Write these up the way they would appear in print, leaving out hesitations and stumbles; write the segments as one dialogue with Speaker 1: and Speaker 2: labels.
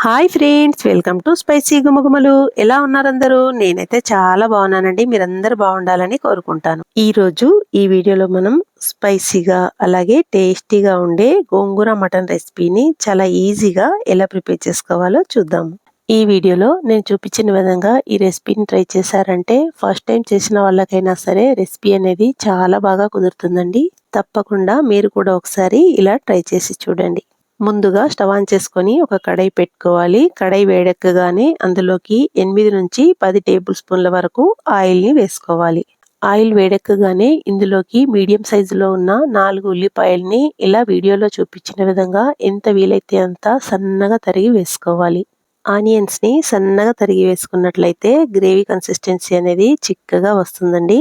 Speaker 1: Hi friends, welcome to spicy Gumagumalu. ఎలా ఉన్నారందరూ? నేనైతే చాలా బాగున్నానండి. మీరందరూ బాగుండాలని కోరుకుంటాను. ఈరోజు ఈ వీడియోలో మనం స్పైసీగా అలాగే టేస్టీగా ఉండే గోంగూర మటన్ రెసిపీని చాలా ఈజీగా ఎలా ప్రిపేర్ చేసుకోవాలో చూద్దాము. ఈ వీడియోలో నేను చూపించిన విధంగా ఈ రెసిపీని ట్రై చేశారంటే ఫస్ట్ టైం చేసిన వాళ్ళకైనా సరే రెసిపీ అనేది చాలా బాగా కుదురుతుందండి. తప్పకుండా మీరు కూడా ఒకసారి ఇలా ట్రై చేసి చూడండి. ముందుగా స్టవ్ ఆన్ చేసుకొని ఒక కడాయి పెట్టుకోవాలి. కడాయి వేడెక్కగానే అందులోకి 8 నుంచి 10 టేబుల్ స్పూన్ల వరకు ఆయిల్ని వేసుకోవాలి. ఆయిల్ వేడెక్కగానే ఇందులోకి మీడియం సైజులో ఉన్న 4 ఉల్లిపాయల్ని ఇలా వీడియోలో చూపించిన విధంగా ఎంత వీలైతే అంత సన్నగా తరిగి వేసుకోవాలి. ఆనియన్స్ని సన్నగా తరిగి వేసుకున్నట్లయితే గ్రేవీ కన్సిస్టెన్సీ అనేది చిక్కగా వస్తుందండి.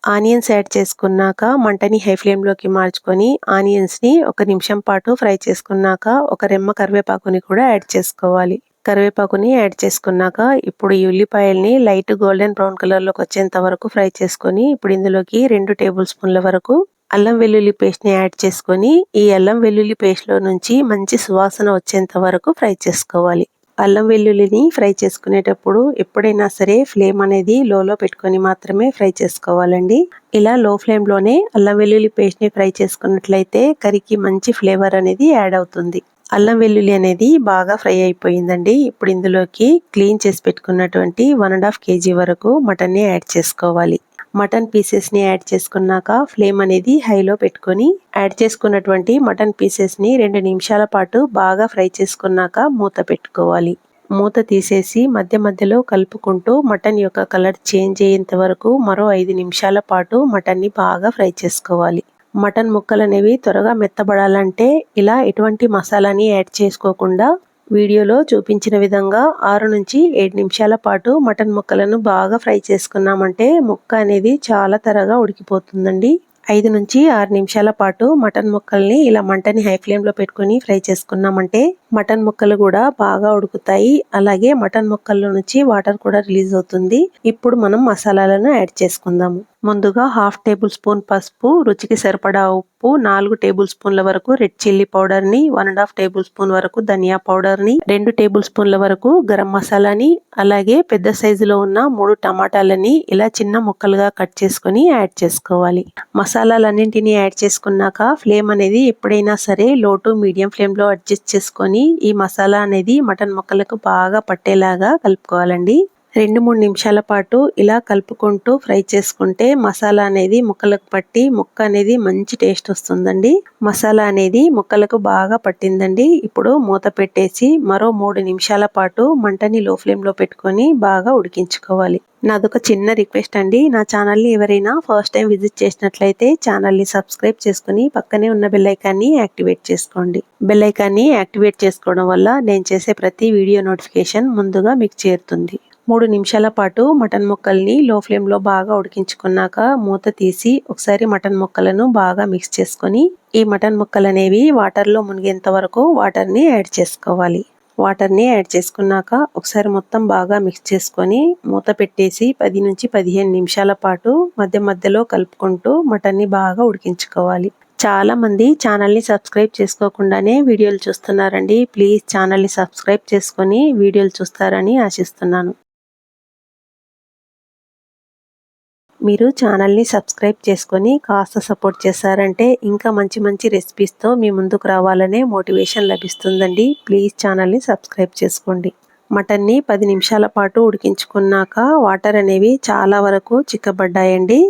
Speaker 1: ఆనియన్స్ యాడ్ చేసుకున్నాక మంటని హై ఫ్లేమ్లోకి మార్చుకొని ఆనియన్స్ని 1 నిమిషం పాటు ఫ్రై చేసుకున్నాక ఒక రెమ్మ కరివేపాకుని కూడా యాడ్ చేసుకోవాలి. కరివేపాకుని యాడ్ చేసుకున్నాక ఇప్పుడు ఈ ఉల్లిపాయల్ని లైట్ గోల్డెన్ బ్రౌన్ కలర్లోకి వచ్చేంత వరకు ఫ్రై చేసుకొని ఇప్పుడు ఇందులోకి 2 టేబుల్ స్పూన్ల వరకు అల్లం వెల్లుల్లి పేస్ట్ని యాడ్ చేసుకొని ఈ అల్లం వెల్లుల్లి పేస్ట్లో నుంచి మంచి సువాసన వచ్చేంత వరకు ఫ్రై చేసుకోవాలి. అల్లం వెల్లుల్లిని ఫ్రై చేసుకునేటప్పుడు ఎప్పుడైనా సరే ఫ్లేమ్ అనేది లోలో పెట్టుకొని మాత్రమే ఫ్రై చేసుకోవాలండి. ఇలా లో ఫ్లేమ్లోనే అల్లం వెల్లుల్లి పేస్ట్ని ఫ్రై చేసుకున్నట్లయితే కర్రీకి మంచి ఫ్లేవర్ అనేది యాడ్ అవుతుంది. అల్లం వెల్లుల్లి అనేది బాగా ఫ్రై అయిపోయిందండి. ఇప్పుడు ఇందులోకి క్లీన్ చేసి పెట్టుకున్నటువంటి 1.5 kg వరకు మటన్ని యాడ్ చేసుకోవాలి. మటన్ పీసెస్ని యాడ్ చేసుకున్నాక ఫ్లేమ్ అనేది హైలో పెట్టుకొని యాడ్ చేసుకున్నటువంటి మటన్ పీసెస్ని 2 నిమిషాల పాటు బాగా ఫ్రై చేసుకున్నాక మూత పెట్టుకోవాలి. మూత తీసేసి మధ్య మధ్యలో కలుపుకుంటూ మటన్ యొక్క కలర్ చేంజ్ అయ్యేంత వరకు మరో 5 నిమిషాల పాటు మటన్ని బాగా ఫ్రై చేసుకోవాలి. మటన్ ముక్కలు అనేవి త్వరగా మెత్తబడాలంటే ఇలా ఎటువంటి మసాలాని యాడ్ చేసుకోకుండా వీడియోలో చూపించిన విధంగా 6 నుంచి 7 నిమిషాల పాటు మటన్ ముక్కలను బాగా ఫ్రై చేసుకున్నామంటే ముక్క అనేది చాలా త్వరగా ఉడికిపోతుందండి. 5 నుంచి 6 నిమిషాల పాటు మటన్ ముక్కల్ని ఇలా మంటని హై ఫ్లేమ్లో పెట్టుకొని ఫ్రై చేసుకున్నామంటే మటన్ ముక్కలు కూడా బాగా ఉడుకుతాయి. అలాగే మటన్ ముక్కల్లో నుంచి వాటర్ కూడా రిలీజ్ అవుతుంది. ఇప్పుడు మనం మసాలాలను యాడ్ చేసుకుందాము. ముందుగా 1/2 టేబుల్ స్పూన్ పసుపు, రుచికి సరిపడా ఉప్పు, 4 టేబుల్ స్పూన్ల వరకు రెడ్ చిల్లీ పౌడర్ని, 1.5 టేబుల్ స్పూన్ వరకు ధనియా పౌడర్ని, 2 టేబుల్ స్పూన్ల వరకు గరం మసాలాని, అలాగే పెద్ద సైజులో ఉన్న 3 టమాటాలని ఇలా చిన్న ముక్కలుగా కట్ చేసుకొని యాడ్ చేసుకోవాలి. మసాలాలన్నింటినీ యాడ్ చేసుకున్నాక ఫ్లేమ్ అనేది ఎప్పుడైనా సరే లో టు మీడియం ఫ్లేమ్లో అడ్జస్ట్ చేసుకొని ఈ మసాలా అనేది మటన్ ముక్కలకు బాగా పట్టేలాగా కలుపుకోవాలండి. 2-3 నిమిషాల పాటు ఇలా కలుపుకుంటూ ఫ్రై చేసుకుంటే మసాలా అనేది ముక్కలకు పట్టి ముక్క అనేది మంచి టేస్ట్ వస్తుందండి. మసాలా అనేది ముక్కలకు బాగా పట్టిందండి. ఇప్పుడు మూత పెట్టేసి మరో 3 నిమిషాల పాటు మంటని లో ఫ్లేమ్లో పెట్టుకొని బాగా ఉడికించుకోవాలి. నాదొక చిన్న రిక్వెస్ట్ అండి, నా ఛానల్ని ఎవరైనా ఫస్ట్ టైం విజిట్ చేసినట్లయితే ఛానల్ని సబ్స్క్రైబ్ చేసుకుని పక్కనే ఉన్న బెల్ ఐకాన్ని యాక్టివేట్ చేసుకోండి. బెల్ ఐకాన్ని యాక్టివేట్ చేసుకోవడం వల్ల నేను చేసే ప్రతి వీడియో నోటిఫికేషన్ ముందుగా మీకు చేరుతుంది. 3 నిమిషాల పాటు మటన్ ముక్కల్ని లో ఫ్లేమ్లో బాగా ఉడికించుకున్నాక మూత తీసి ఒకసారి మటన్ ముక్కలను బాగా మిక్స్ చేసుకొని ఈ మటన్ ముక్కలు అనేవి వాటర్లో మునిగేంత వరకు వాటర్ని యాడ్ చేసుకోవాలి. వాటర్ని యాడ్ చేసుకున్నాక ఒకసారి మొత్తం బాగా మిక్స్ చేసుకొని మూత పెట్టేసి 10 నుంచి 15 నిమిషాల పాటు మధ్య మధ్యలో కలుపుకుంటూ మటన్ని బాగా ఉడికించుకోవాలి. చాలా మంది ఛానల్ని సబ్స్క్రైబ్ చేసుకోకుండానే వీడియోలు చూస్తున్నారండి. ప్లీజ్ ఛానల్ని సబ్స్క్రైబ్ చేసుకొని వీడియోలు చూస్తారని ఆశిస్తున్నాను. మీరు ఛానల్ని సబ్స్క్రైబ్ చేసుకొని కాస్త సపోర్ట్ చేశారంటే ఇంకా మంచి మంచి రెసిపీస్తో మీ ముందుకు రావాలనే మోటివేషన్ లభిస్తుందండి. ప్లీజ్ ఛానల్ని సబ్స్క్రైబ్ చేసుకోండి. మటన్ని 10 నిమిషాల పాటు ఉడికించుకున్నాక వాటర్ అనేవి చాలా వరకు చిక్కబడ్డాయండి.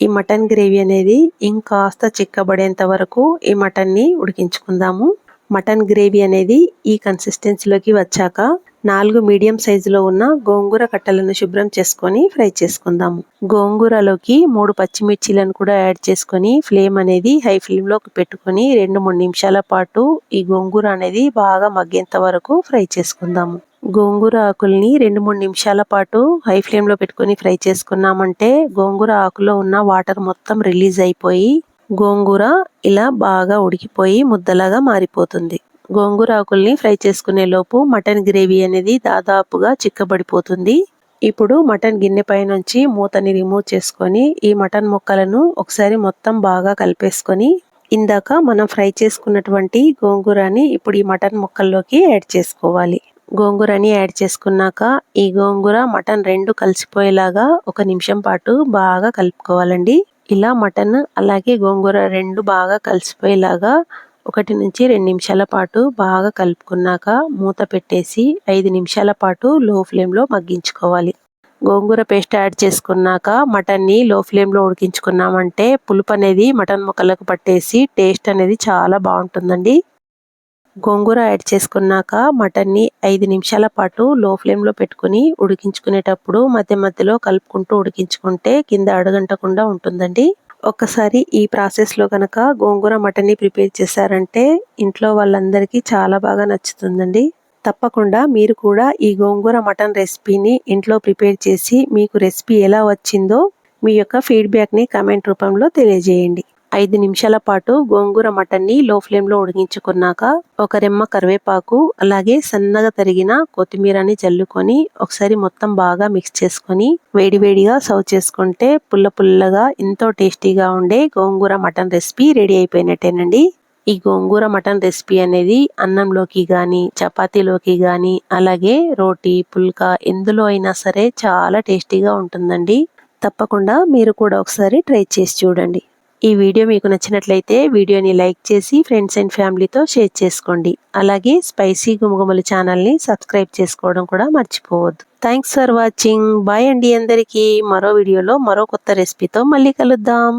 Speaker 1: ఈ మటన్ గ్రేవీ అనేది ఇంకాస్త చిక్కబడేంత వరకు ఈ మటన్ని ఉడికించుకుందాము. మటన్ గ్రేవీ అనేది ఈ కన్సిస్టెన్సీలోకి వచ్చాక 4 మీడియం సైజులో ఉన్న గోంగూర కట్టలను శుభ్రం చేసుకొని ఫ్రై చేసుకుందాము. గోంగూరలోకి 3 పచ్చిమిర్చీలను కూడా యాడ్ చేసుకొని ఫ్లేమ్ అనేది హై ఫ్లేమ్లోకి పెట్టుకొని 2-3 నిమిషాల పాటు ఈ గోంగూర అనేది బాగా మగ్గేంత వరకు ఫ్రై చేసుకుందాము. గోంగూర ఆకుల్ని 2-3 నిమిషాల పాటు హై ఫ్లేమ్లో పెట్టుకొని ఫ్రై చేసుకున్నామంటే గోంగూర ఆకులో ఉన్న వాటర్ మొత్తం రిలీజ్ అయిపోయి గోంగూర ఇలా బాగా ఉడికిపోయి ముద్దలాగా మారిపోతుంది. గోంగూర ఆకుల్ని ఫ్రై చేసుకునే లోపు మటన్ గ్రేవీ అనేది దాదాపుగా చిక్కబడిపోతుంది. ఇప్పుడు మటన్ గిన్నె పై నుంచి మూతని రిమూవ్ చేసుకొని ఈ మటన్ ముక్కలను ఒకసారి మొత్తం బాగా కలిపేసుకొని ఇందాక మనం ఫ్రై చేసుకున్నటువంటి గోంగూరని ఇప్పుడు ఈ మటన్ ముక్కల్లోకి యాడ్ చేసుకోవాలి. గోంగూరని యాడ్ చేసుకున్నాక ఈ గోంగూర మటన్ రెండు కలిసిపోయేలాగా 1 నిమిషం పాటు బాగా కలుపుకోవాలండి. ఇలా మటన్ అలాగే గోంగూర రెండు బాగా కలిసిపోయేలాగా 1 నుంచి 2 నిమిషాల పాటు బాగా కలుపుకున్నాక మూత పెట్టేసి 5 నిమిషాల పాటు లో ఫ్లేమ్లో మగ్గించుకోవాలి. గోంగూర పేస్ట్ యాడ్ చేసుకున్నాక మటన్ని లో ఫ్లేమ్లో ఉడికించుకున్నామంటే పులుపు అనేది మటన్ ముక్కలకు పట్టేసి టేస్ట్ అనేది చాలా బాగుంటుందండి. గోంగూర యాడ్ చేసుకున్నాక మటన్ని 5 నిమిషాల పాటు లో ఫ్లేమ్లో పెట్టుకుని ఉడికించుకునేటప్పుడు మధ్య మధ్యలో కలుపుకుంటూ ఉడికించుకుంటే కింద అడుగంటకుండా ఉంటుందండి. ఒక్కసారి ఈ ప్రాసెస్లో కనుక గోంగూర మటన్ని ప్రిపేర్ చేశారంటే ఇంట్లో వాళ్ళందరికీ చాలా బాగా నచ్చుతుందండి. తప్పకుండా మీరు కూడా ఈ గోంగూర మటన్ రెసిపీని ఇంట్లో ప్రిపేర్ చేసి మీకు రెసిపీ ఎలా వచ్చిందో మీ యొక్క ఫీడ్బ్యాక్ని కామెంట్ రూపంలో తెలియజేయండి. 5 నిమిషాల పాటు గోంగూర మటన్ని లో ఫ్లేమ్లో ఉడికించుకున్నాక ఒక రెమ్మ కరివేపాకు అలాగే సన్నగా తరిగిన కొత్తిమీరని జల్లుకొని ఒకసారి మొత్తం బాగా మిక్స్ చేసుకొని వేడివేడిగా సర్వ్ చేసుకుంటే పుల్ల పుల్లగా ఎంతో టేస్టీగా ఉండే గోంగూర మటన్ రెసిపీ రెడీ అయిపోయినట్టేనండి. ఈ గోంగూర మటన్ రెసిపీ అనేది అన్నంలోకి కానీ చపాతీలోకి కానీ అలాగే రోటీ పుల్కా ఎందులో అయినా సరే చాలా టేస్టీగా ఉంటుందండి. తప్పకుండా మీరు కూడా ఒకసారి ట్రై చేసి చూడండి. ఈ వీడియో మీకు నచ్చినట్లయితే వీడియోని లైక్ చేసి ఫ్రెండ్స్ అండ్ ఫ్యామిలీతో షేర్ చేసుకోండి. అలాగే స్పైసీ గుమగుమలు ఛానల్ని సబ్స్క్రైబ్ చేసుకోవడం కూడా మర్చిపోవద్దు. Thanks for watching. బాయ్ అండి అందరికీ. మరో వీడియోలో మరో కొత్త రెసిపీతో మళ్ళీ కలుద్దాం.